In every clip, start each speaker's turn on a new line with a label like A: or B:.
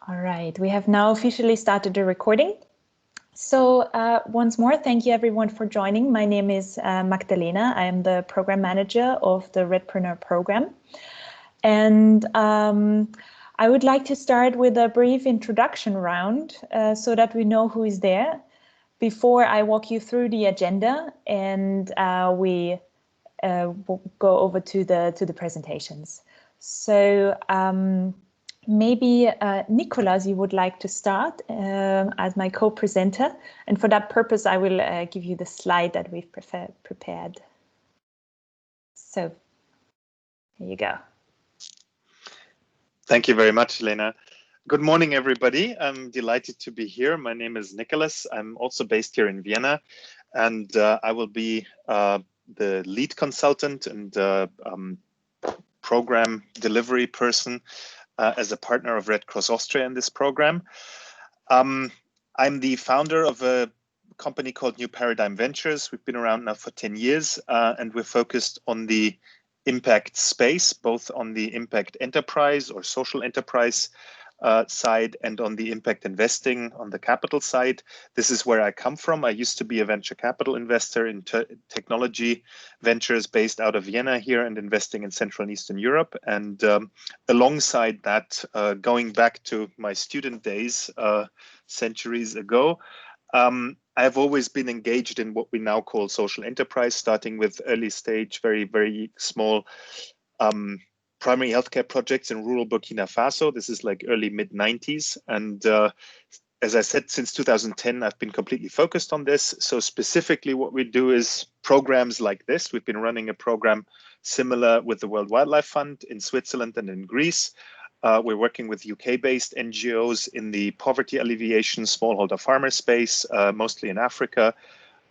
A: All right, we have now officially started the recording. So once more, thank you everyone for joining. My name is Magdalena. I am the program manager of the REDpreneur program. And I would like to start with a brief introduction round so that we know who is there before I walk you through the agenda and we will go over to the presentations. So maybe Nicolas, you would like to start as my co-presenter, and for that purpose I will give you the slide that we've prepared. So here you go.
B: Thank you very much, Lena. Good morning, everybody. I'm delighted to be here. My name is Nicolas. I'm also based here in Vienna, and I will be the lead consultant and program delivery person as a partner of Red Cross Austria in this program. I'm the founder of a company called New Paradigm Ventures. We've been around now for 10 years, and we're focused on the impact space, both on the impact enterprise or social enterprise side and on the impact investing on the capital side. This is where I come from. I used to be a venture capital investor in technology ventures based out of Vienna here and investing in Central and Eastern Europe. And alongside that, going back to my student days centuries ago, I've always been engaged in what we now call social enterprise, starting with early stage, very, very small primary healthcare projects in rural Burkina Faso. This is like early mid 90s. And as I said, since 2010, I've been completely focused on this. So specifically what we do is programs like this. We've been running a program similar with the World Wildlife Fund in Switzerland and in Greece. We're working with UK-based NGOs in the poverty alleviation smallholder farmer space, mostly in Africa,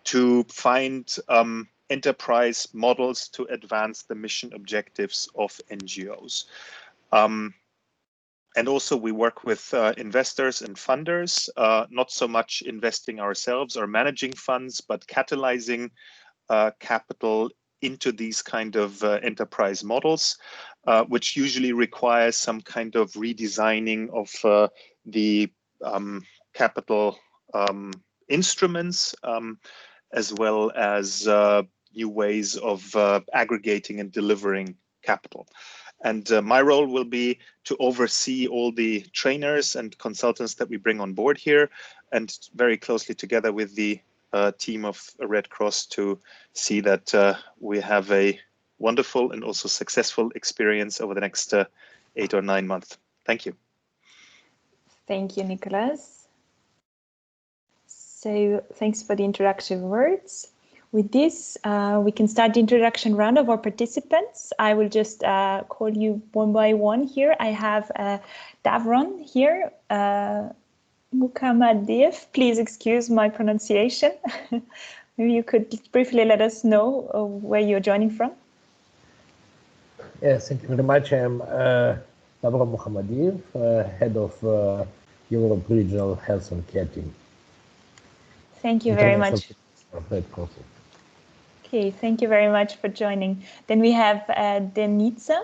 B: to find enterprise models to advance the mission objectives of NGOs. And also we work with investors and funders, not so much investing ourselves or managing funds, but catalyzing capital into these kind of enterprise models, which usually requires some kind of redesigning of the capital instruments, as well as new ways of aggregating and delivering capital. And my role will be to oversee all the trainers and consultants that we bring on board here, and very closely together with the team of Red Cross to see that we have a wonderful and also successful experience over the next 8 or 9 months. Thank you.
A: Thank you, Nicolas. So thanks for the introductive words. With this, we can start the introduction round of our participants. I will just call you one by one here. I have Davron here, Mukammadiev. Please excuse my pronunciation. Maybe you could briefly let us know where you're joining from.
C: Yes, thank you very much. I'm Davron Mukammadiev, head of Europe Regional Health and Care Team.
A: Thank you very much. Okay, thank you very much for joining. Then we have Denica.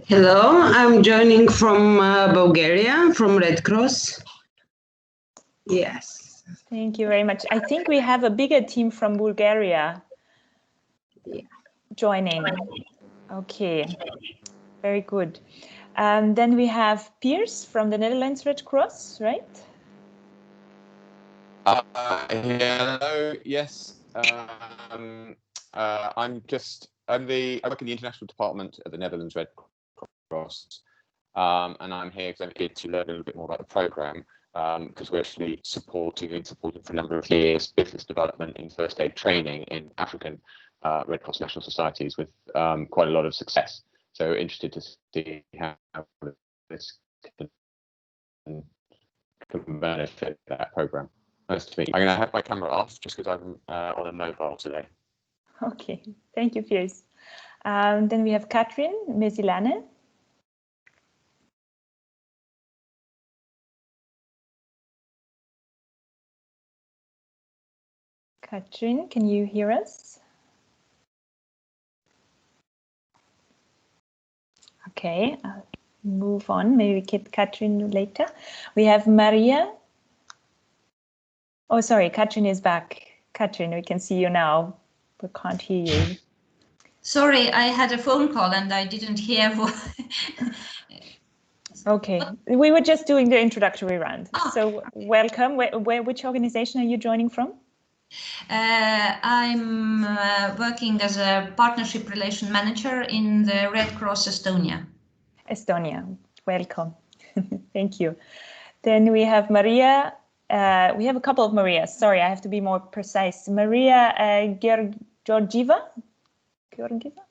D: Hello, I'm joining from Bulgaria, from Red Cross. Yes.
A: Thank you very much. I think we have a bigger team from Bulgaria joining. Okay, very good. Then we have Piers from the Netherlands Red Cross, right?
E: Hello, yes. I work in the international department at the Netherlands Red Cross, and I'm here because I'm here to learn a little bit more about the program, because we're actually supporting for a number of years business development in first aid training in African Red Cross national societies with quite a lot of success. So interested to see how this can benefit that program. Nice to meet you. I'm going to have my camera off just because I'm on a mobile today.
A: Okay, thank you, Piers. Then we have Katrin Mesilane. Katrin, can you hear us? Okay, I'll move on. Maybe we get Katrin later. We have Maria. Oh, sorry, Katrin is back. Katrin, we can see you now, but can't hear you.
F: Sorry, I had a phone call and I didn't hear what.
A: Okay, we were just doing the introductory round.
F: Ah.
A: So welcome. Which organization are you joining from?
F: I'm working as a partnership relation manager in the Red Cross Estonia.
A: Estonia, welcome. Thank you. Then we have Maria. We have a couple of Marias. Sorry, I have to be more precise. Maria Georgieva. Georgieva?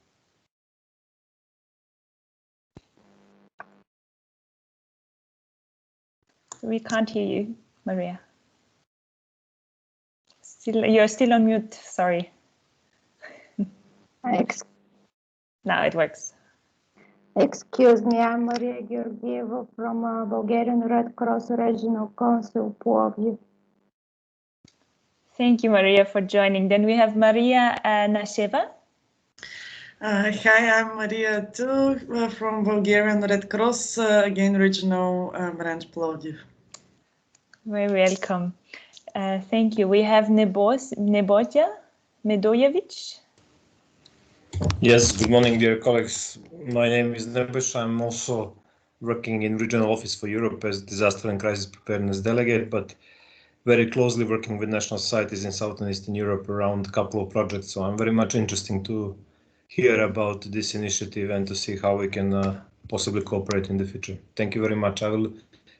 A: We can't hear you, Maria. You're still on mute, sorry. Now it works.
G: Excuse me, I'm Maria Georgieva from Bulgarian Red Cross Regional Council, Plovdiv.
A: Thank you, Maria, for joining. Then we have Maria Nasheva.
H: Hi, I'm Maria too, from Bulgarian Red Cross, again, Regional Branch Plovdiv.
A: Very welcome. Thank you. We have Nebojja Medojevic.
I: Yes, good morning, dear colleagues. My name is Nebojja. I'm also working in Regional Office for Europe as Disaster and Crisis Preparedness Delegate, but very closely working with national societies in South and Eastern Europe around a couple of projects. So I'm very much interested to hear about this initiative and to see how we can possibly cooperate in the future. Thank you very much. I will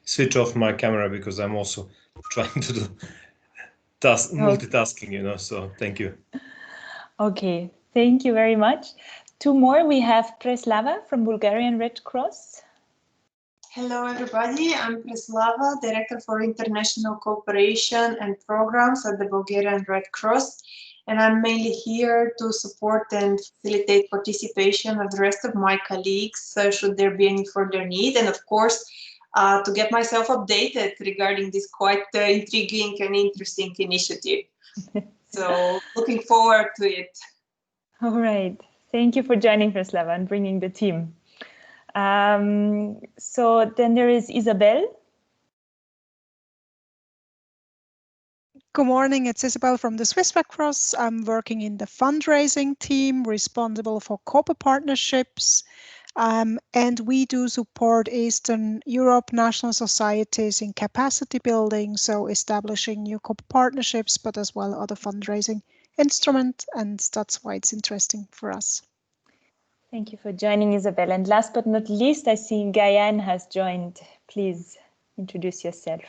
I: switch off my camera because I'm also trying to do multitasking, you know, so thank you.
A: Okay, thank you very much. Two more, we have Preslava from Bulgarian Red Cross.
J: Hello, everybody. I'm Preslava, Director for International Cooperation and Programs at the Bulgarian Red Cross. And I'm mainly here to support and facilitate participation of the rest of my colleagues, should there be any further need. And of course, to get myself updated regarding this quite intriguing and interesting initiative. So looking forward to it.
A: All right. Thank you for joining, Preslava, and bringing the team. So then there is Isabel.
K: Good morning, it's Isabel from the Swiss Red Cross. I'm working in the fundraising team responsible for corporate partnerships. And we do support Eastern Europe national societies in capacity building, so establishing new corporate partnerships, but as well other fundraising instruments, and that's why it's interesting for us.
A: Thank you for joining, Isabel. And last but not least, I see Gayan has joined. Please introduce yourself.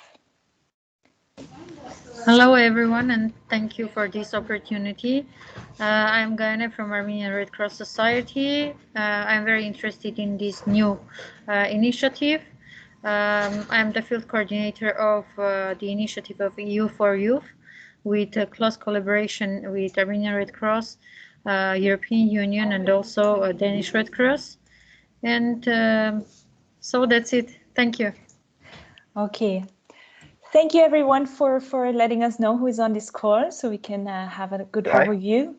L: Hello, everyone, and thank you for this opportunity. I'm Gayane from Armenian Red Cross Society. I'm very interested in this new initiative. I'm the field coordinator of the initiative of EU for Youth, with close collaboration with Armenian Red Cross, European Union, and also Danish Red Cross. And so that's it. Thank you.
A: Okay. Thank you, everyone, for letting us know who is on this call so we can have a good overview.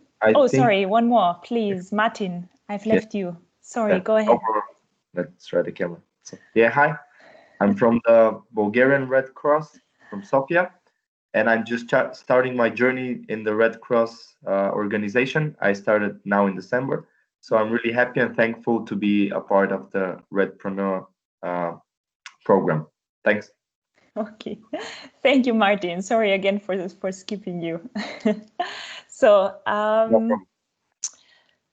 A: Sorry, one more, please. Martin, I've left you. Sorry, go ahead.
M: Let's try the camera. So, yeah, hi. I'm from the Bulgarian Red Cross from Sofia, and I'm just starting my journey in the Red Cross organization. I started now in December, so I'm really happy and thankful to be a part of the REDpreneur program. Thanks.
A: Okay, thank you, Martin. Sorry again for skipping you. So,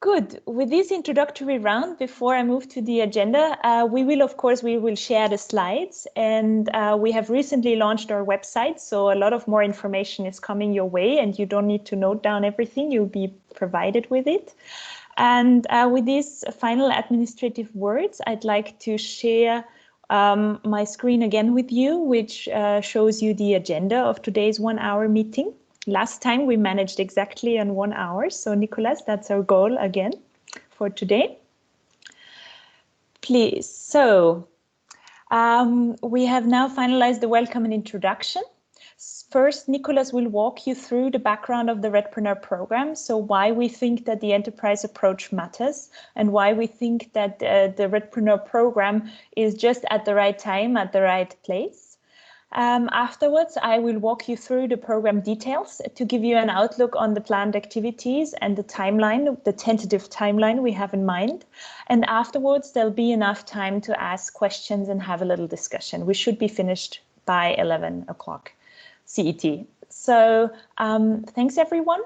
A: good. With this introductory round, before I move to the agenda, we will share the slides, and we have recently launched our website, so a lot of more information is coming your way, and you don't need to note down everything. You'll be provided with it. And with these final administrative words, I'd like to share my screen again with you, which shows you the agenda of today's 1 hour meeting. Last time we managed exactly in 1 hour. So Nicholas, that's our goal again for today. Please. So we have now finalized the welcome and introduction. First, Nicholas will walk you through the background of the REDpreneur program, so why we think that the enterprise approach matters and why we think that the REDpreneur program is just at the right time, at the right place. Afterwards, I will walk you through the program details to give you an outlook on the planned activities and the timeline, the tentative timeline we have in mind. And afterwards, there'll be enough time to ask questions and have a little discussion. We should be finished by 11 o'clock CET. So thanks, everyone.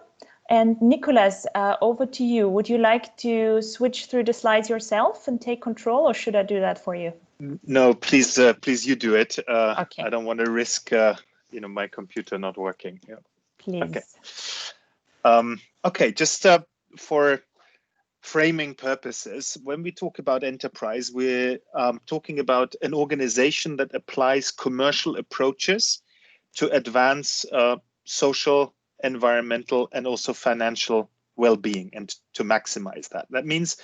A: And Nicholas, over to you. Would you like to switch through the slides yourself and take control, or should I do that for you?
B: No, please, please, you do it.
A: Okay.
B: I don't want to risk, my computer not working. Yeah.
A: Please.
B: Okay. Okay. Just for framing purposes, when we talk about enterprise, we're talking about an organization that applies commercial approaches to advance social, environmental, and also financial well-being, and to maximize that. That means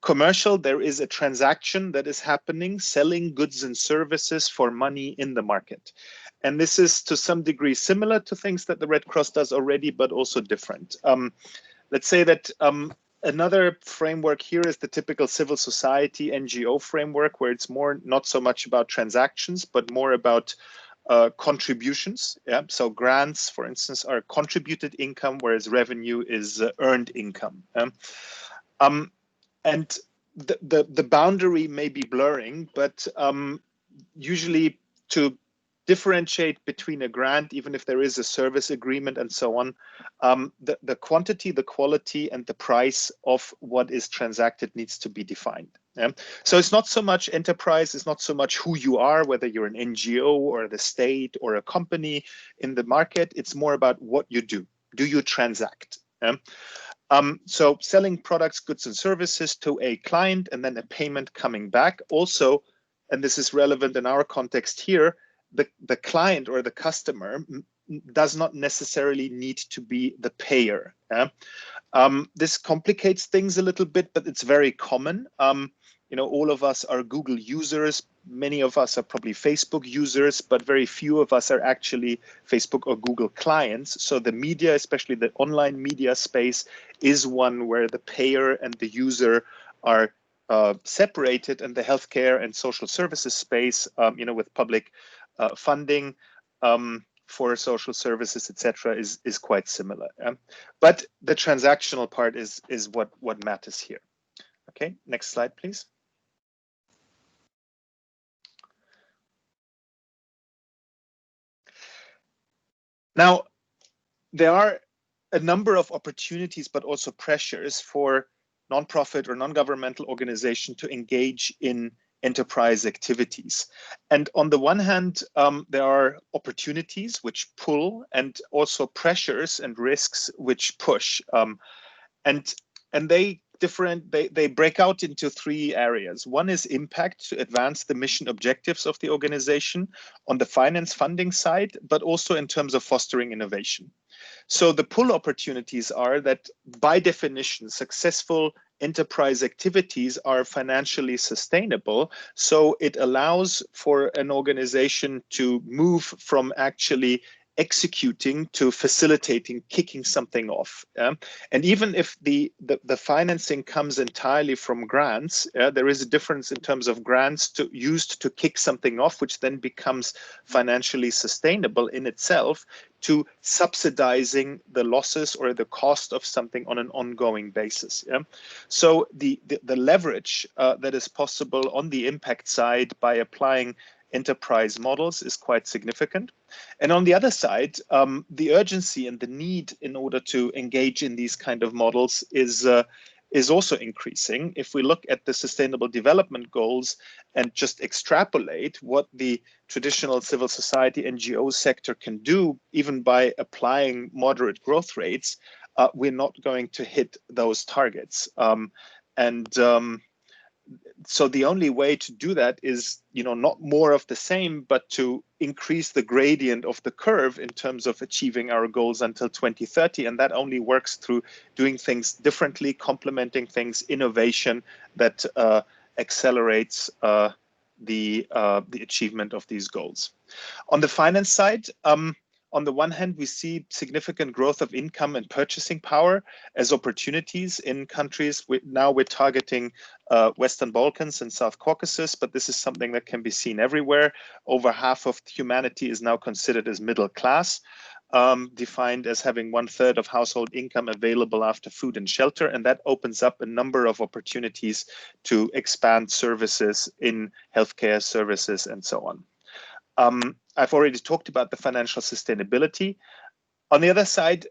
B: commercial, there is a transaction that is happening, selling goods and services for money in the market. And this is to some degree similar to things that the Red Cross does already, but also different. Let's say that another framework here is the typical civil society NGO framework, where it's more not so much about transactions, but more about contributions. Yeah, so grants, for instance, are contributed income, whereas revenue is earned income. And the boundary may be blurring, but usually to differentiate between a grant, even if there is a service agreement and so on, the quantity, the quality, and the price of what is transacted needs to be defined. Yeah? So it's not so much enterprise, it's not so much who you are, whether you're an NGO or the state or a company in the market, it's more about what you do. Do you transact? Yeah? So selling products, goods, and services to a client and then a payment coming back. Also, and this is relevant in our context here, the client or the customer does not necessarily need to be the payer. Yeah? This complicates things a little bit, but it's very common. All of us are Google users. Many of us are probably Facebook users, but very few of us are actually Facebook or Google clients. So the media, especially the online media space, is one where the payer and the user are separated, and the healthcare and social services space, with public funding for social services, etc., is quite similar. But the transactional part is what matters here. Okay, next slide, please. Now, there are a number of opportunities, but also pressures for nonprofit or non-governmental organization to engage in enterprise activities. And on the one hand, there are opportunities which pull, and also pressures and risks which push. And they break out into three areas. One is impact, to advance the mission objectives of the organization on the finance funding side, but also in terms of fostering innovation. So the pull opportunities are that, by definition, successful enterprise activities are financially sustainable. So it allows for an organization to move from actually executing to facilitating, kicking something off. And even if the financing comes entirely from grants, there is a difference in terms of grants used to kick something off, which then becomes financially sustainable in itself, to subsidizing the losses or the cost of something on an ongoing basis. So the leverage that is possible on the impact side by applying enterprise models is quite significant. And on the other side, the urgency and the need in order to engage in these kind of models is also increasing. If we look at the Sustainable Development Goals and just extrapolate what the traditional civil society NGO sector can do, even by applying moderate growth rates, we're not going to hit those targets. So the only way to do that is, not more of the same, but to increase the gradient of the curve in terms of achieving our goals until 2030. And that only works through doing things differently, complementing things, innovation that accelerates the achievement of these goals. On the finance side, on the one hand, we see significant growth of income and purchasing power as opportunities in countries. Now we're targeting Western Balkans and South Caucasus, but this is something that can be seen everywhere. Over half of humanity is now considered as middle class, defined as having 1/3 of household income available after food and shelter. And that opens up a number of opportunities to expand services in healthcare services and so on. I've already talked about the financial sustainability. On the other side,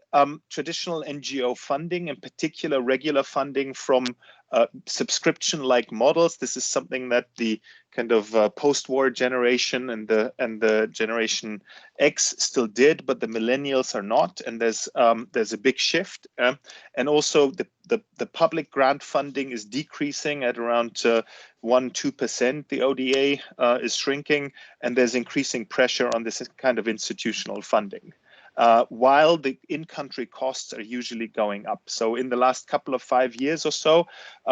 B: traditional NGO funding, in particular regular funding from subscription-like models. This is something that the kind of post-war generation and the Generation X still did, but the millennials are not. And there's a big shift. And also the public grant funding is decreasing at around 1-2%. The ODA is shrinking, and there's increasing pressure on this kind of institutional funding. While the in-country costs are usually going up. So in the last couple of 5 years or so,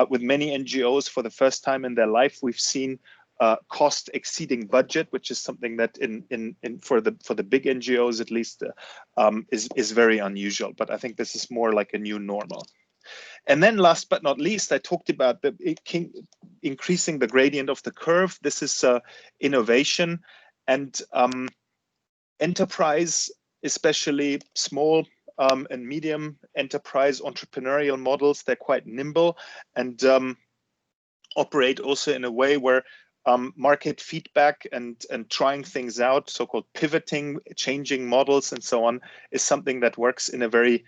B: with many NGOs for the first time in their life, we've seen cost exceeding budget, which is something that for the big NGOs at least is very unusual. But I think this is more like a new normal. And then last but not least, I talked about increasing the gradient of the curve. This is innovation and enterprise, especially small and medium enterprise entrepreneurial models. They're quite nimble and operate also in a way where market feedback and trying things out, so-called pivoting, changing models and so on, is something that works in a very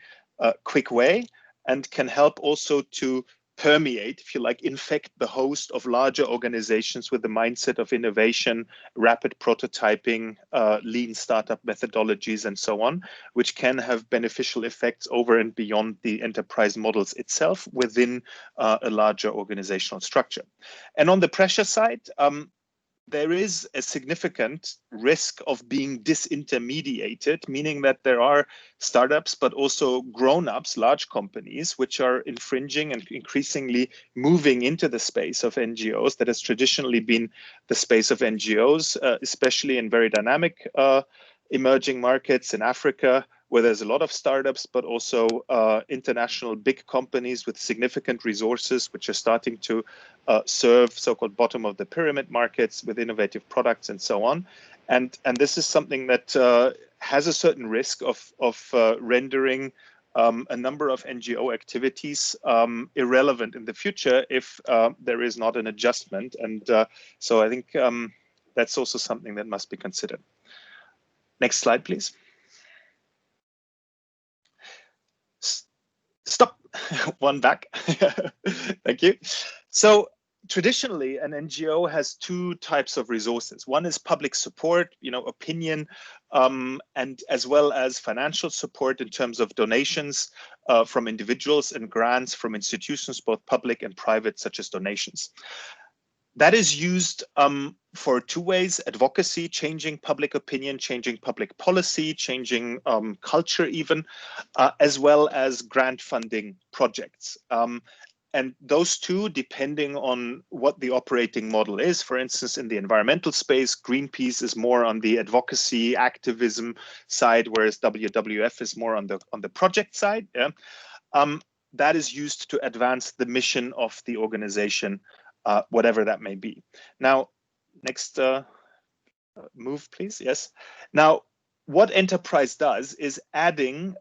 B: quick way and can help also to permeate, if you like, infect the host of larger organizations with the mindset of innovation, rapid prototyping, lean startup methodologies, and so on, which can have beneficial effects over and beyond the enterprise models itself within a larger organizational structure. And on the pressure side, there is a significant risk of being disintermediated, meaning that there are startups, but also grown-ups, large companies, which are infringing and increasingly moving into the space of NGOs that has traditionally been the space of NGOs, especially in very dynamic emerging markets in Africa, where there's a lot of startups, but also international big companies with significant resources, which are starting to serve so-called bottom of the pyramid markets with innovative products and so on. And this is something that has a certain risk of rendering a number of NGO activities irrelevant in the future if there is not an adjustment. And so I think that's also something that must be considered. Next slide, please. Stop. One back. Thank you. So traditionally, an NGO has two types of resources. One is public support, opinion, and as well as financial support in terms of donations from individuals and grants from institutions, both public and private, such as donations. That is used for two ways: advocacy, changing public opinion, changing public policy, changing culture even, as well as grant funding projects. And those two, depending on what the operating model is, for instance, in the environmental space, Greenpeace is more on the advocacy activism side, whereas WWF is more on the project side. Yeah? That is used to advance the mission of the organization, whatever that may be. Now, next move, please. Yes. Now, what enterprise does is adding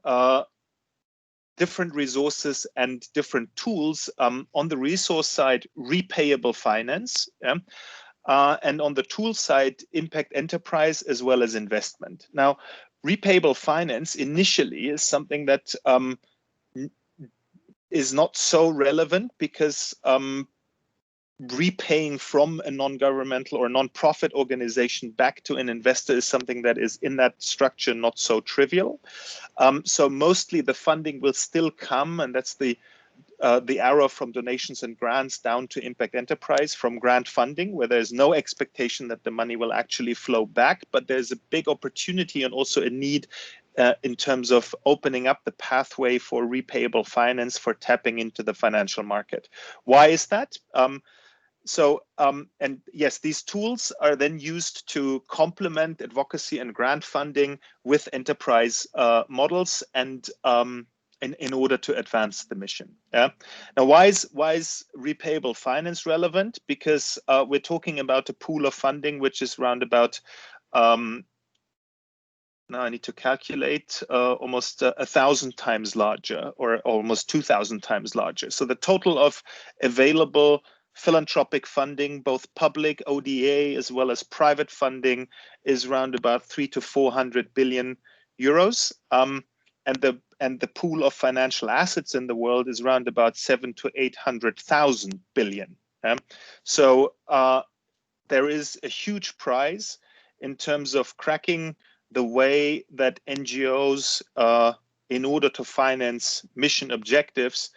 B: different resources and different tools. On the resource side, repayable finance, yeah? And on the tool side, impact enterprise as well as investment. Now, repayable finance initially is something that is not so relevant because repaying from a non-governmental or non-profit organization back to an investor is something that is in that structure not so trivial. So mostly the funding will still come, and that's the arrow from donations and grants down to impact enterprise, from grant funding, where there's no expectation that the money will actually flow back, but there's a big opportunity and also a need in terms of opening up the pathway for repayable finance, for tapping into the financial market. Why is that? And yes, these tools are then used to complement advocacy and grant funding with enterprise models and in order to advance the mission. Yeah. Now, why is repayable finance relevant? Because we're talking about a pool of funding which is around about now I need to calculate almost 1,000 times larger, or almost 2,000 times larger. So the total of available philanthropic funding, both public ODA as well as private funding, is around about 300 to 400 billion euros. And the pool of financial assets in the world is around about 700 to 800,000 billion. So there is a huge prize in terms of cracking the way that NGOs, in order to finance mission objectives,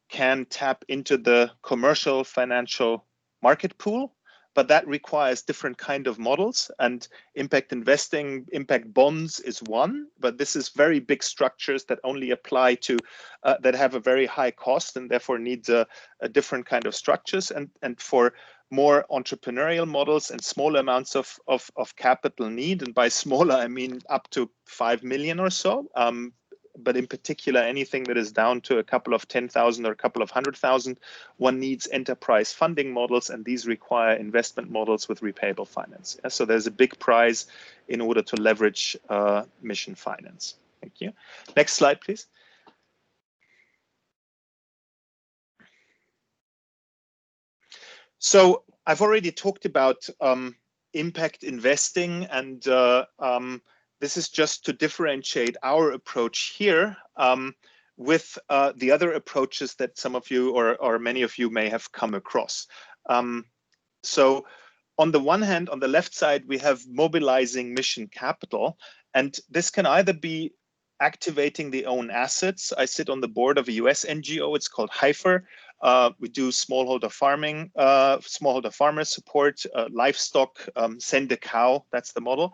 B: can tap into the commercial financial market pool, but that requires different kind of models, and impact investing, impact bonds is one, but this is very big structures that only apply to, that have a very high cost and therefore needs a different kind of structures, and for more entrepreneurial models and small amounts of capital need, and by smaller I mean up to 5 million or so, but in particular anything that is down to a couple of 10,000 or a couple of 100,000, one needs enterprise funding models, and these require investment models with repayable finance. So there's a big prize in order to leverage mission finance. Thank you. Next slide, please. So I've already talked about impact investing, and this is just to differentiate our approach here with the other approaches that some of you or many of you may have come across. So on the one hand, on the left side, we have mobilizing mission capital, and this can either be activating the own assets. I sit on the board of a US NGO, it's called HIFER. We do smallholder farming, smallholder farmer support, livestock, send a cow, that's the model.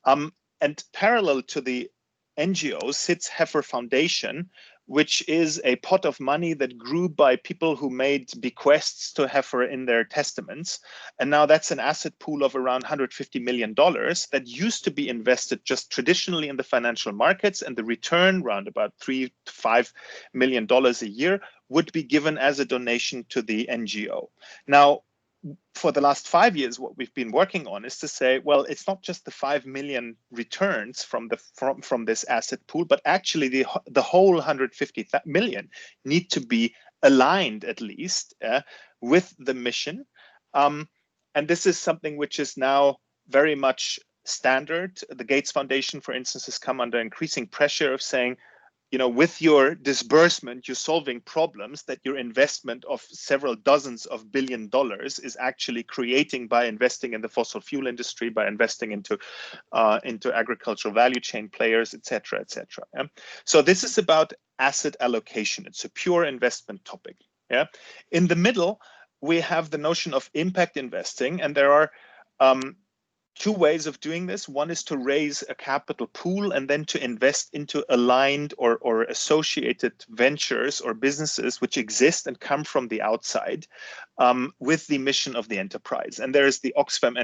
B: And parallel to the NGOs sits Heifer Foundation, which is a pot of money that grew by people who made bequests to Heifer in their testaments. And now that's an asset pool of around $150 million that used to be invested just traditionally in the financial markets, and the return, around about $3 to $5 million a year, would be given as a donation to the NGO. Now, for the last 5 years, what we've been working on is to say, well, it's not just the 5 million returns from this asset pool, but actually the whole 150 million need to be aligned at least with the mission. And this is something which is now very much standard. The Gates Foundation, for instance, has come under increasing pressure of saying, you know, with your disbursement, you're solving problems that your investment of several dozens of $1 billion is actually creating by investing in the fossil fuel industry, by investing into agricultural value chain players, et cetera, et cetera. Yeah? So this is about asset allocation. It's a pure investment topic. Yeah. In the middle, we have the notion of impact investing, and there are two ways of doing this. One is to raise a capital pool and then to invest into aligned or associated ventures or businesses which exist and come from the outside with the mission of the enterprise. And there is the Oxfam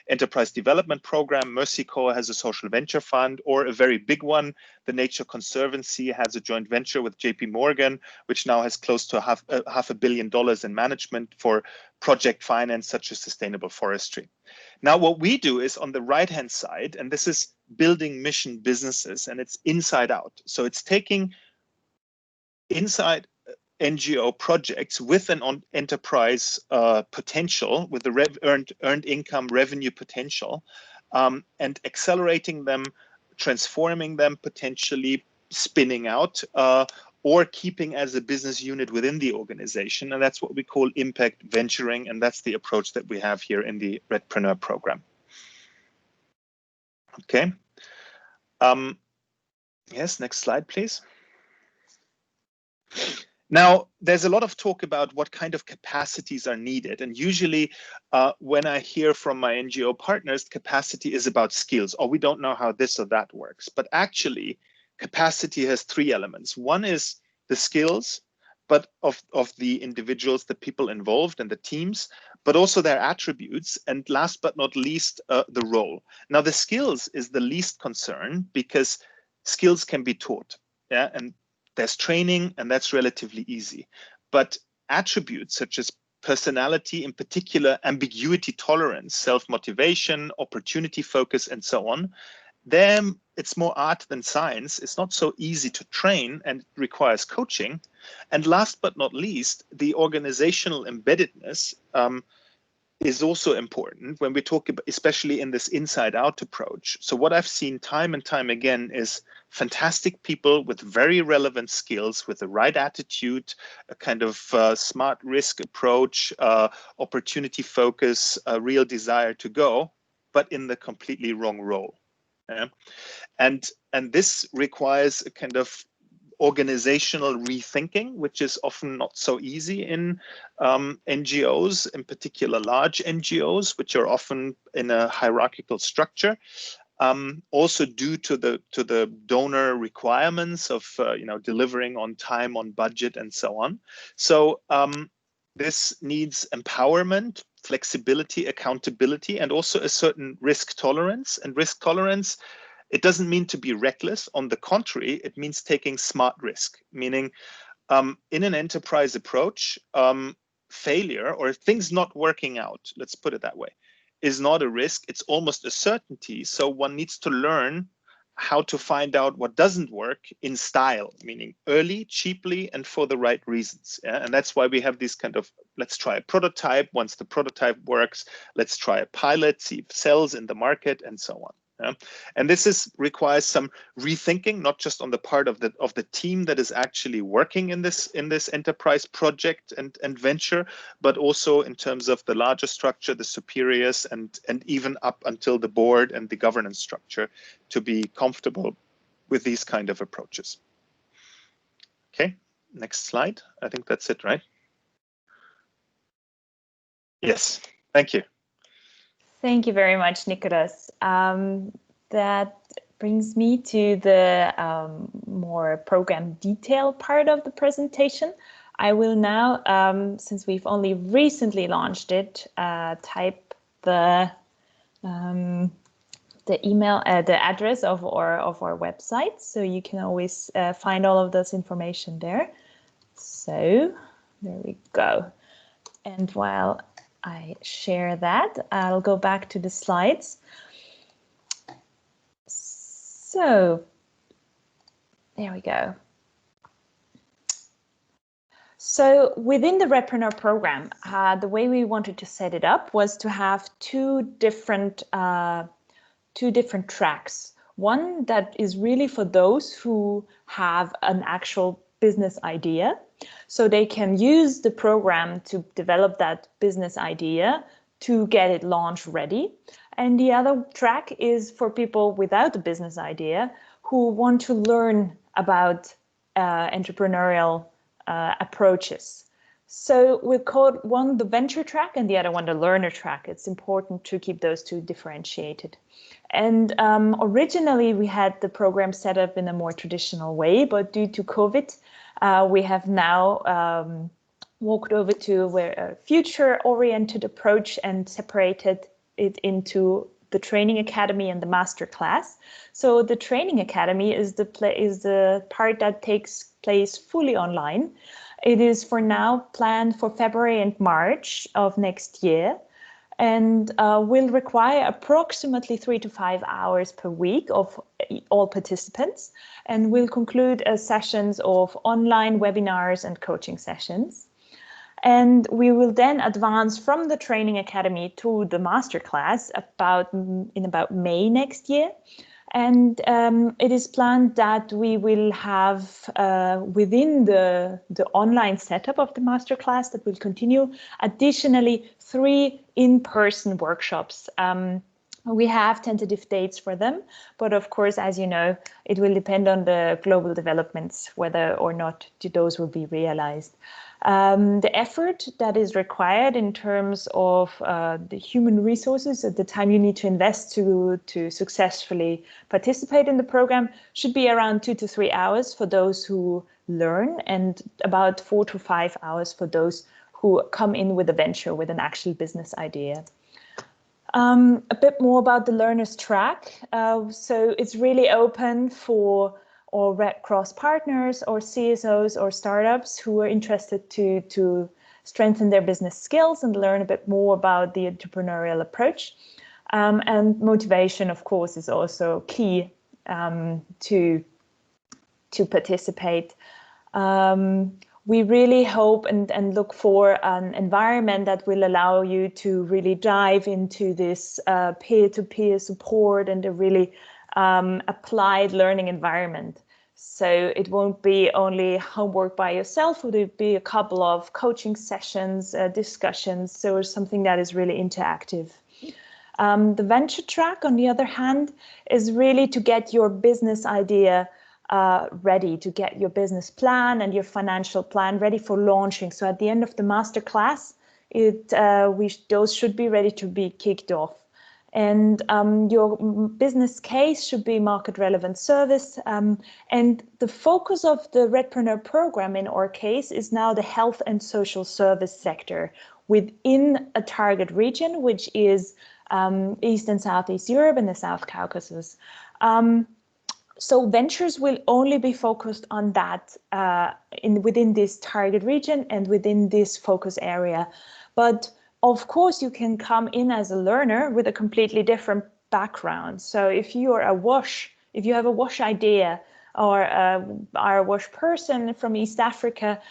B: Enterprise Development Program. Mercy Corps has a social venture fund, or a very big one, the Nature Conservancy has a joint venture with JP Morgan, which now has close to half $500 million in management for project finance such as sustainable forestry. Now, what we do is on the right-hand side, and this is building mission businesses, and it's inside out. So it's taking inside NGO projects with an enterprise potential, with the earned income revenue potential, and accelerating them, transforming them, potentially spinning out, or keeping as a business unit within the organization. And that's what we call impact venturing. And that's the approach that we have here in the REDpreneur program. Okay. Yes, next slide, please. Now, there's a lot of talk about what kind of capacities are needed. And usually when I hear from my NGO partners, capacity is about skills, or we don't know how this or that works. But actually, capacity has three elements. One is the skills, but of the individuals, the people involved and the teams, but also their attributes, and last but not least, the role. Now, the skills is the least concern because skills can be taught, yeah, and there's training, and that's relatively easy. But attributes such as personality, in particular, ambiguity tolerance, self-motivation, opportunity focus, and so on, then it's more art than science. It's not so easy to train and it requires coaching. And last but not least, the organizational embeddedness is also important when we talk about, especially in this inside-out approach. So what I've seen time and time again is fantastic people with very relevant skills, with the right attitude, a kind of smart risk approach, opportunity focus, a real desire to go, but in the completely wrong role. Yeah? And this requires a kind of organizational rethinking, which is often not so easy in NGOs, in particular large NGOs, which are often in a hierarchical structure. Also due to the donor requirements of delivering on time, on budget, and so on. So this needs empowerment, flexibility, accountability, and also a certain risk tolerance. And risk tolerance, it doesn't mean to be reckless. On the contrary, it means taking smart risk, meaning in an enterprise approach, failure or things not working out, let's put it that way, is not a risk. It's almost a certainty. So one needs to learn how to find out what doesn't work in style, meaning early, cheaply, and for the right reasons. Yeah? And that's why we have these kind of, let's try a prototype. Once the prototype works, let's try a pilot, see if it sells in the market, and so on. Yeah? And this requires some rethinking, not just on the part of the team that is actually working in this enterprise project and venture, but also in terms of the larger structure, the superiors, and even up until the board and the governance structure to be comfortable with these kind of approaches. Okay, next slide. I think that's it, right? Yes, thank you.
A: Thank you very much, Nicholas. That brings me to the more program detail part of the presentation. I will now, since we've only recently launched it, type the email, the address of our website, so you can always find all of this information there. So there we go. And while I share that, I'll go back to the slides. So there we go. So within the REDpreneur program, the way we wanted to set it up was to have two different tracks. One that is really for those who have an actual business idea, so they can use the program to develop that business idea to get it launch ready. And the other track is for people without a business idea who want to learn about entrepreneurial approaches. So we called one the venture track and the other one the learner track. It's important to keep those two differentiated. And originally we had the program set up in a more traditional way, but due to COVID, we have now walked over to a future-oriented approach and separated it into the training academy and the master class. So the training academy is the part that takes place fully online. It is for now planned for February and March of next year, and will require approximately 3 to 5 hours per week of all participants, and will conclude as sessions of online webinars and coaching sessions. And we will then advance from the training academy to the masterclass in about May next year. And it is planned that we will have within the online setup of the masterclass that will continue, additionally 3 in-person workshops. We have tentative dates for them, but of course, as you know, it will depend on the global developments whether or not those will be realized. The effort that is required in terms of the human resources at the time you need to invest to successfully participate in the program should be around 2 to 3 hours for those who learn, and about 4 to 5 hours for those who come in with a venture, with an actual business idea. A bit more about the learners track. So it's really open for all Red Cross partners or CSOs or startups who are interested to strengthen their business skills and learn a bit more about the entrepreneurial approach. And motivation, of course, is also key to participate. We really hope and look for an environment that will allow you to really dive into this peer-to-peer support and a really applied learning environment. So it won't be only homework by yourself, it will be a couple of coaching sessions, discussions, so something that is really interactive. The venture track, on the other hand, is really to get your business idea ready, to get your business plan and your financial plan ready for launching. So at the end of the masterclass, those should be ready to be kicked off. And your business case should be market relevant service. And the focus of the REDpreneur program in our case is now the health and social service sector within a target region, which is East and Southeast Europe and the South Caucasus. So ventures will only be focused on that within this target region and within this focus area. But of course, you can come in as a learner with a completely different background. So if you are if you have a wash idea or are a wash person from East Africa,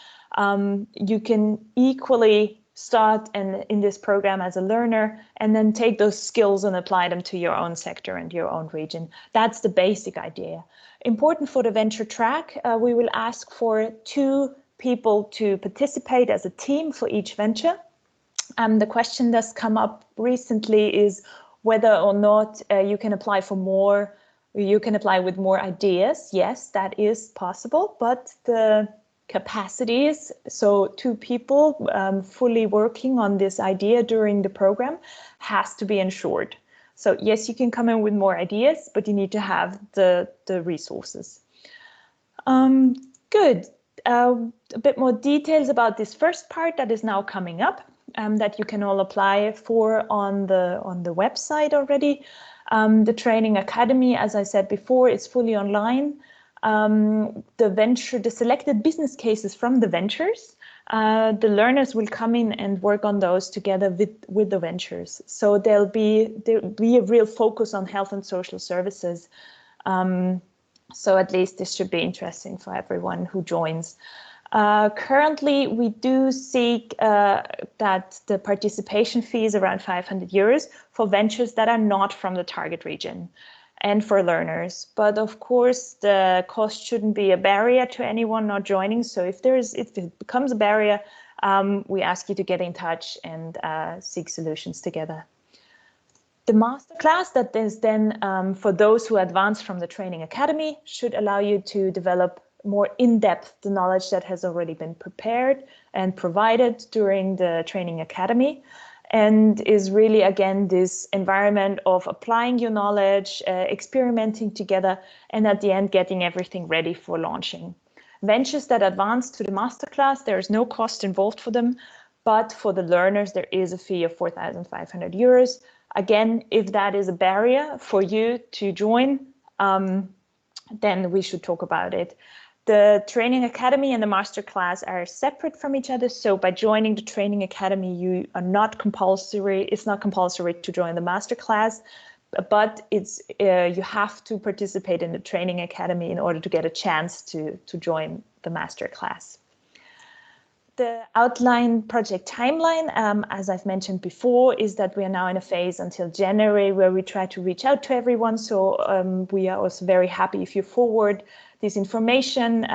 A: you can equally start in this program as a learner and then take those skills and apply them to your own sector and your own region. That's the basic idea. Important for the venture track, we will ask for 2 people to participate as a team for each venture. The question that's come up recently is whether or not you can apply for more, you can apply with more ideas. Yes, that is possible, but the capacities, so 2 people fully working on this idea during the program, has to be ensured. So yes, you can come in with more ideas, but you need to have the resources. Good. A bit more details about this first part that is now coming up, that you can all apply for on the website already. The training academy, as I said before, is fully online. The selected business cases from the ventures, the learners will come in and work on those together with the ventures. So there'll be a real focus on health and social services. So at least this should be interesting for everyone who joins. Currently, we do seek that the participation fee is around 500 euros for ventures that are not from the target region and for learners. But of course, the cost shouldn't be a barrier to anyone not joining. So if it becomes a barrier, we ask you to get in touch and seek solutions together. The masterclass that is then for those who advance from the training academy should allow you to develop more in-depth the knowledge that has already been prepared and provided during the training academy, and is really, again, this environment of applying your knowledge, experimenting together, and at the end getting everything ready for launching. Ventures that advance to the masterclass, there is no cost involved for them, but for the learners there is a fee of 4,500 euros. Again, if that is a barrier for you to join, then we should talk about it. The training academy and the masterclass are separate from each other. So by joining the training academy, you are not compulsory. It's not compulsory to join the masterclass, but it's you have to participate in the training academy in order to get a chance to join the masterclass. The outline project timeline, as I've mentioned before, is that we are now in a phase until January where we try to reach out to everyone. So we are also very happy if you forward this information,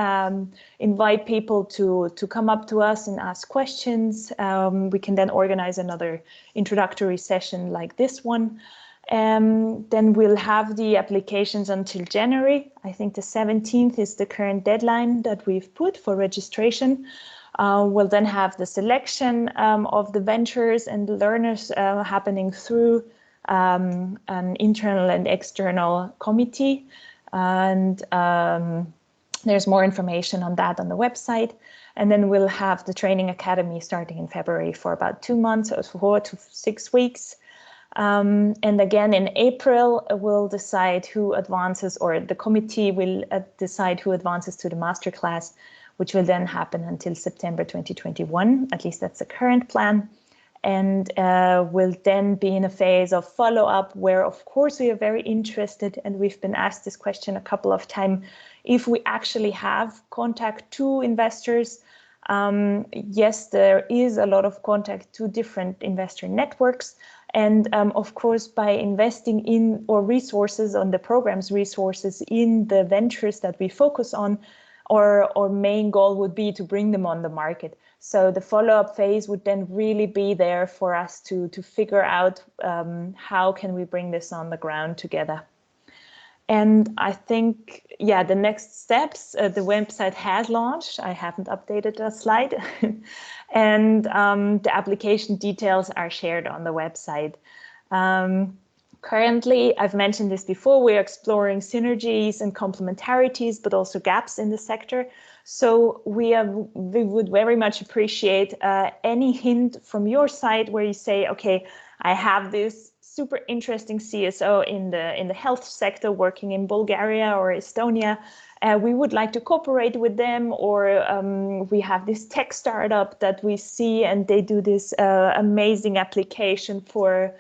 A: invite people to come up to us and ask questions. We can then organize another introductory session like this one. Then we'll have the applications until January. I think the 17th is the current deadline that we've put for registration. We'll then have the selection of the ventures and the learners happening through an internal and external committee. And There's more information on that on the website. And then we'll have the training academy starting in February for about 2 months, or 4 to 6 weeks. And again, in April, we'll decide who advances, or the committee will decide who advances to the masterclass, which will then happen until September 2021. At least that's the current plan. And we'll then be in a phase of follow-up where, of course, we are very interested, and we've been asked this question a couple of times, if we actually have contact to investors. Yes, there is a lot of contact to different investor networks. And of course, by investing in or resources on the program's resources in the ventures that we focus on, our main goal would be to bring them on the market. So the follow-up phase would then really be there for us to figure out how can we bring this on the ground together. And I think, yeah, the next steps, the website has launched. I haven't updated the slide. And the application details are shared on the website. Currently, I've mentioned this before, we're exploring synergies and complementarities, but also gaps in the sector. So we would very much appreciate any hint from your side where you say, okay, I have this super interesting CSO in the health sector working in Bulgaria or Estonia. We would like to cooperate with them, or we have this tech startup that we see and they do this amazing application for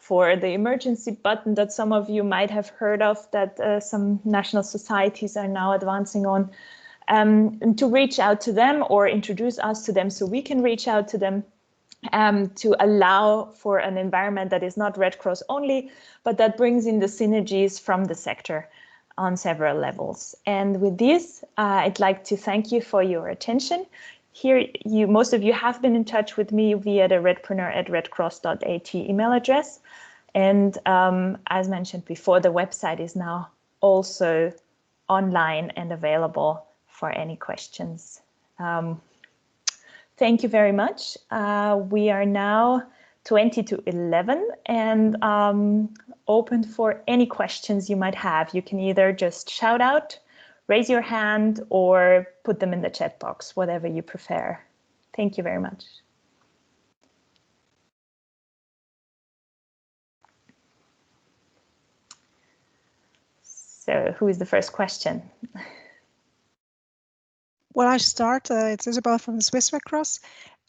A: the emergency button that some of you might have heard of, that some national societies are now advancing on, and to reach out to them or introduce us to them so we can reach out to them, to allow for an environment that is not Red Cross only, but that brings in the synergies from the sector on several levels. And with this, I'd like to thank you for your attention. Here, most of you have been in touch with me via the redpreneur@redcross.at email address. And as mentioned before, the website is now also online and available for any questions. Thank you very much. We are now 20 to 11 and open for any questions you might have. You can either just shout out, raise your hand, or put them in the chat box, whatever you prefer. Thank you very much. So who is the first question?
K: Well, I start. It's Isabel from the Swiss Red Cross.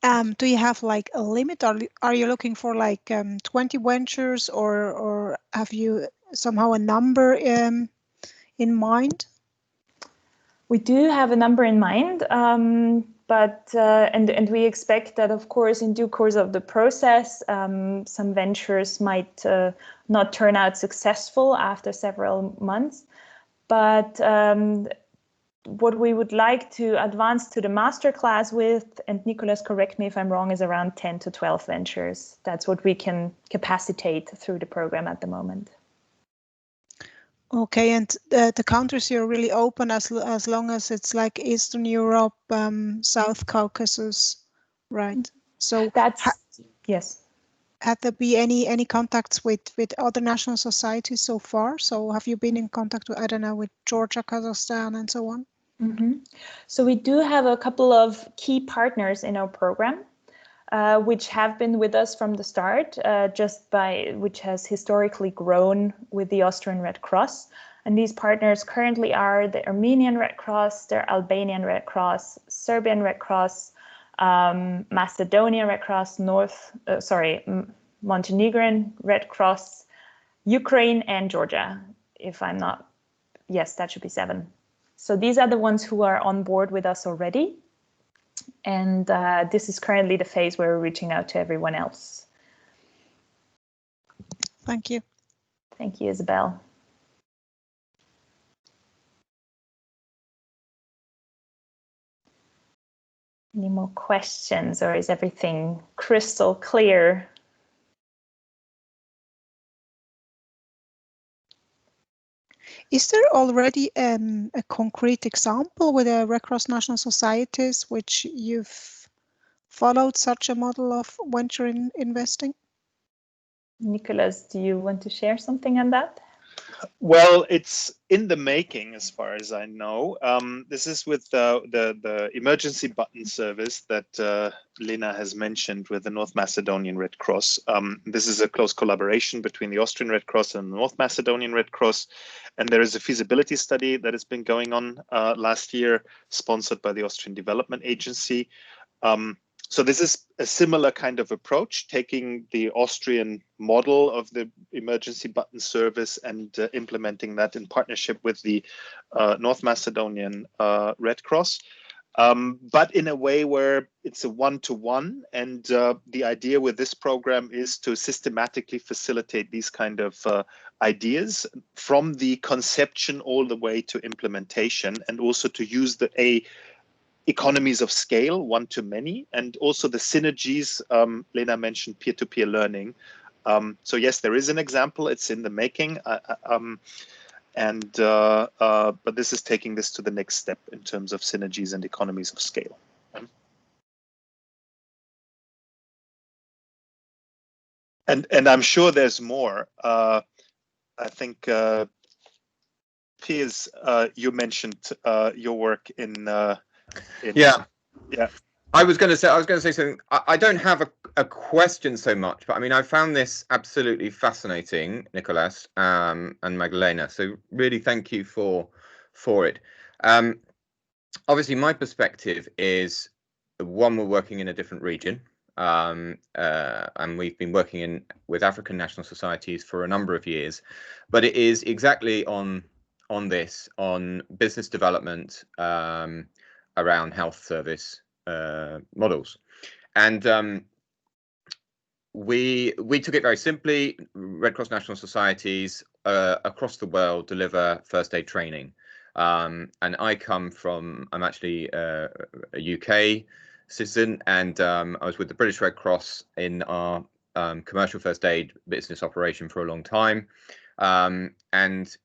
K: Do you have like a limit? Are you looking for like 20 ventures, or have you somehow a number in mind?
A: We do have a number in mind, and we expect that, of course, in due course of the process, some ventures might not turn out successful after several months. But what we would like to advance to the masterclass with, and Nicholas, correct me if I'm wrong, is around 10 to 12 ventures. That's what we can capacitate through the program at the moment.
K: Okay, and the countries you're really open as long as it's like Eastern Europe, South Caucasus, right? So
A: that's yes.
K: Had there been any contacts with other national societies so far? So have you been in contact with, I don't know, with Georgia, Kazakhstan, and so on?
A: Mm-hmm. So we do have a couple of key partners in our program, which have been with us from the start, which has historically grown with the Austrian Red Cross. And these partners currently are the Armenian Red Cross, the Albanian Red Cross, Serbian Red Cross, Macedonian Red Cross, Montenegrin Red Cross, Ukraine, and Georgia. If I'm not, yes, that should be 7. So these are the ones who are on board with us already. And this is currently the phase where we're reaching out to everyone else.
K: Thank you.
A: Thank you, Isabel. Any more questions, or is everything crystal clear?
K: Is there already a concrete example with the Red Cross National Societies which you've followed such a model of venture investing?
A: Nicholas, do you want to share something on that?
B: Well, it's in the making, as far as I know. This is with the emergency button service that Lena has mentioned with the North Macedonian Red Cross. This is a close collaboration between the Austrian Red Cross and the North Macedonian Red Cross. And there is a feasibility study that has been going on last year, sponsored by the Austrian Development Agency. So this is a similar kind of approach, taking the Austrian model of the emergency button service and implementing that in partnership with the North Macedonian Red Cross, but in a way where it's a one-to-one. And the idea with this program is to systematically facilitate these kind of ideas from the conception all the way to implementation, and also to use the economies of scale, one-to-many, and also the synergies. Lena mentioned peer-to-peer learning. So yes, there is an example. It's in the making, but this is taking this to the next step in terms of synergies and economies of scale. And I'm sure there's more. I think Piers, you mentioned your work in
E: yeah.
B: I
E: was going to say something. I don't have a question so much, but I mean, I found this absolutely fascinating, Nicholas and Magdalena. So really, thank you for it. Obviously, my perspective is one: we're working in a different region, and we've been working with African national societies for a number of years, but it is exactly on business development. Around health service models, and we took it very simply. Red Cross national societies across the world deliver first aid training, and I'm actually a UK citizen, and I was with the British Red Cross in our commercial first aid business operation for a long time, and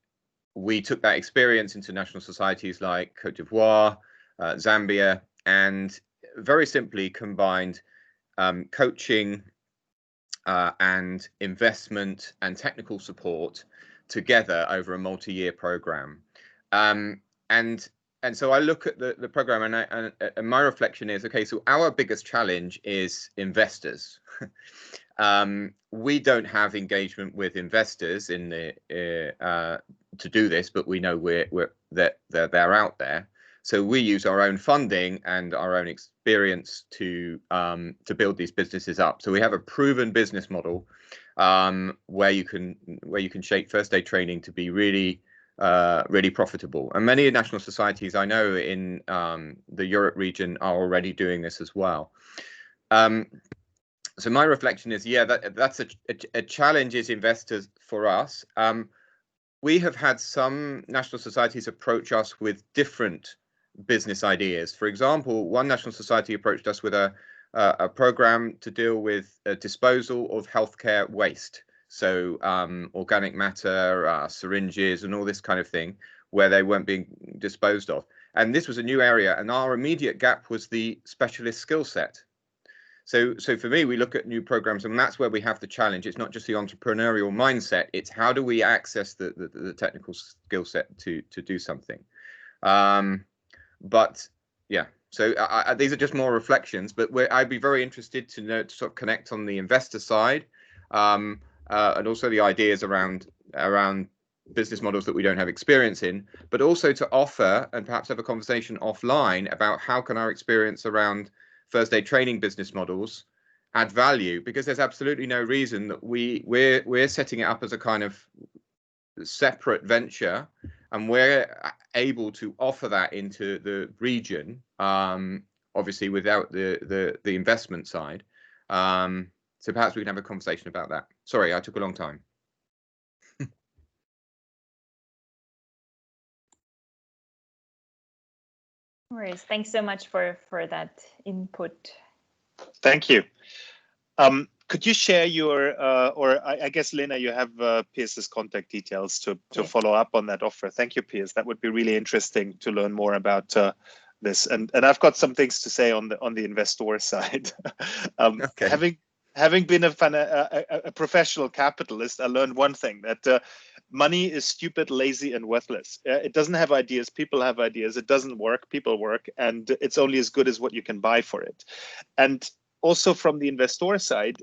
E: we took that experience into national societies like Cote d'Ivoire, Zambia, and very simply combined coaching and investment and technical support together over a multi-year program. And so I look at the program, and my reflection is, okay, so our biggest challenge is investors. We don't have engagement with investors in to do this, but we know that they're out there. So we use our own funding and our own experience to build these businesses up. So we have a proven business model where you can shape first aid training to be really profitable. And many national societies I know in the Europe region are already doing this as well. So my reflection is, yeah, that's a challenge is investors for us. We have had some national societies approach us with different business ideas. For example, one national society approached us with a program to deal with disposal of healthcare waste. So organic matter, syringes, and all this kind of thing, where they weren't being disposed of. And this was a new area, and our immediate gap was the specialist skill set. So for me, we look at new programs, and that's where we have the challenge. It's not just the entrepreneurial mindset; it's how do we access the technical skill set to do something. But yeah, so these are just more reflections. But I'd be very interested to sort of connect on the investor side, and also the ideas around business models that we don't have experience in, but also to offer and perhaps have a conversation offline about how can our experience around first aid training business models add value, because there's absolutely no reason that we're setting it up as a kind of separate venture, and we're able to offer that into the region, obviously without the investment side. So perhaps we can have a conversation about that. Sorry, I took a long time.
A: No worries. Thanks so much for that input.
B: Thank you. Could you share your, or I guess, Lena, you have Piers's contact details to follow up on that offer. Thank you, Piers. That would be really interesting to learn more about this. And I've got some things to say on the investor side.
E: Okay.
B: having been a professional capitalist, I learned one thing, that money is stupid, lazy, and worthless. It doesn't have ideas. People have ideas. It doesn't work. People work. And it's only as good as what you can buy for it. And also from the investor side,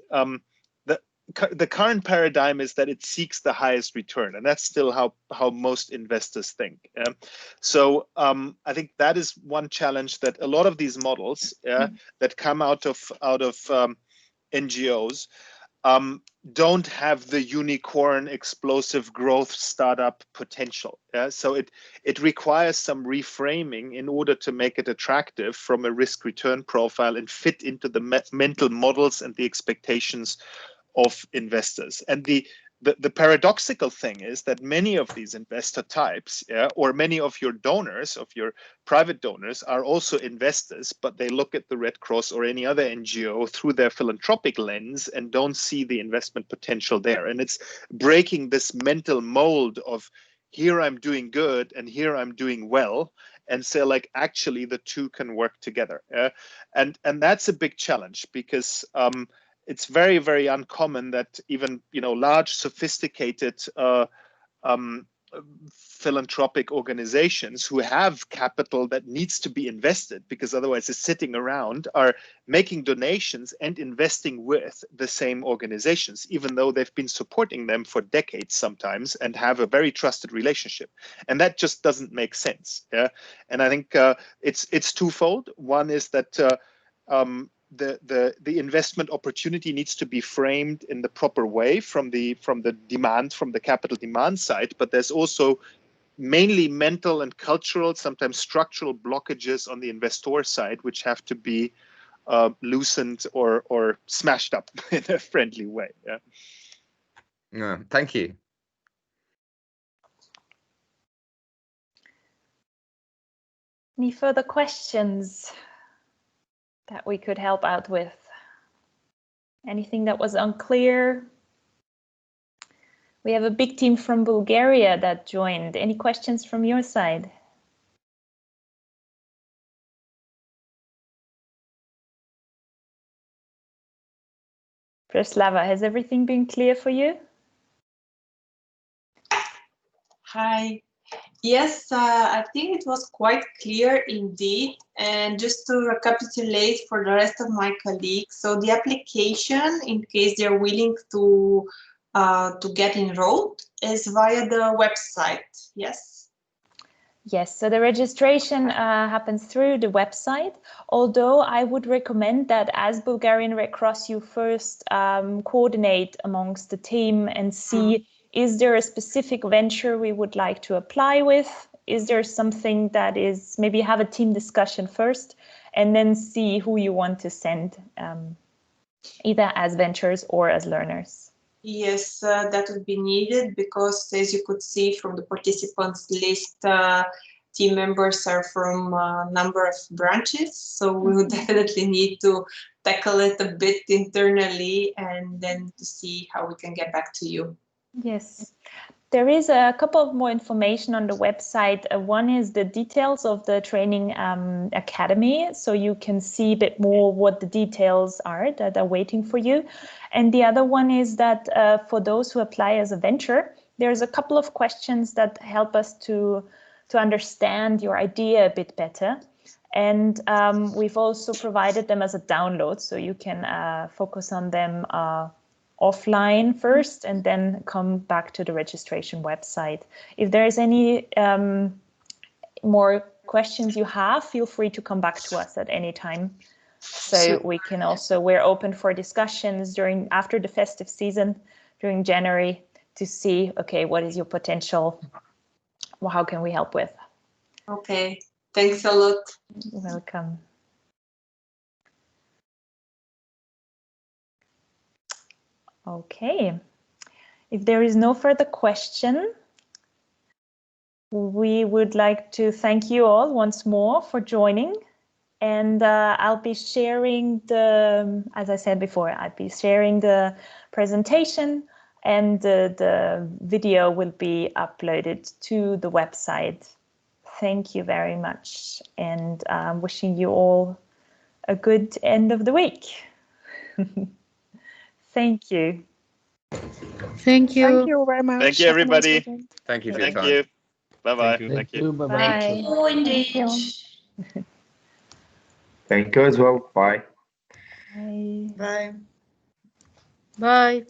B: the current paradigm is that it seeks the highest return, and that's still how most investors think. So I think that is one challenge, that a lot of these models that come out of NGOs don't have the unicorn explosive growth startup potential. So it requires some reframing in order to make it attractive from a risk return profile and fit into the mental models and the expectations of investors. And the paradoxical thing is that many of these investor types, or many of your donors, of your private donors, are also investors, but they look at the Red Cross or any other NGO through their philanthropic lens and don't see the investment potential there. And it's breaking this mental mold of, here I'm doing good and here I'm doing well, and say, like, actually the two can work together. And that's a big challenge, because it's very, very uncommon that even, large, sophisticated philanthropic organizations who have capital that needs to be invested, because otherwise it's sitting around, are making donations and investing with the same organizations, even though they've been supporting them for decades sometimes and have a very trusted relationship. And that just doesn't make sense. And I think it's twofold. One is that the investment opportunity needs to be framed in the proper way from the capital demand side, but there's also mainly mental and cultural, sometimes structural blockages on the investor side, which have to be loosened or smashed up in a friendly way.
E: Yeah, thank you.
A: Any further questions that we could help out with? Anything that was unclear? We have a big team from Bulgaria that joined. Any questions from your side? Preslava, has everything been clear for you?
J: Hi. Yes, I think it was quite clear indeed. And just to recapitulate for the rest of my colleagues, so the application, in case they're willing to get enrolled, is via the website. Yes.
A: Yes, so the registration happens through the website, although I would recommend that as Bulgarian Red Cross, you first coordinate amongst the team and see, is there a specific venture we would like to apply with? Is there something that is, maybe have a team discussion first and then see who you want to send, either as ventures or as learners.
J: Yes, that would be needed, because as you could see from the participants list, team members are from a number of branches. So we would definitely need to tackle it a bit internally and then to see how we can get back to you.
A: Yes. There is a couple of more information on the website. One is the details of the training academy, so you can see a bit more what the details are that are waiting for you. And the other one is that for those who apply as a venture, there's a couple of questions that help us to understand your idea a bit better. And we've also provided them as a download, so you can focus on them offline first and then come back to the registration website. If there's any more questions you have, feel free to come back to us at any time. So we can also, we're open for discussions after the festive season during January to see, okay, what is your potential? Well, how can we help with?
J: Okay, thanks a lot.
A: You're welcome. Okay, if there is no further question, we would like to thank you all once more for joining. And I'll be sharing as I said before, I'll be sharing the presentation, and the video will be uploaded to the website. Thank you very much, and I'm wishing you all a good end of the week. Thank you.
L: Thank you.
K: Thank you very much.
B: Thank you,
K: Have a nice
B: everybody.
K: weekend.
E: Thank you for your
B: Thank
E: time.
B: you. Bye-bye.
C: Thank you. Bye-bye.
A: Bye.
F: Oh, indeed.
G: Thank you.
M: Thank you as well. Bye.
A: Bye.
H: Bye.
L: Bye.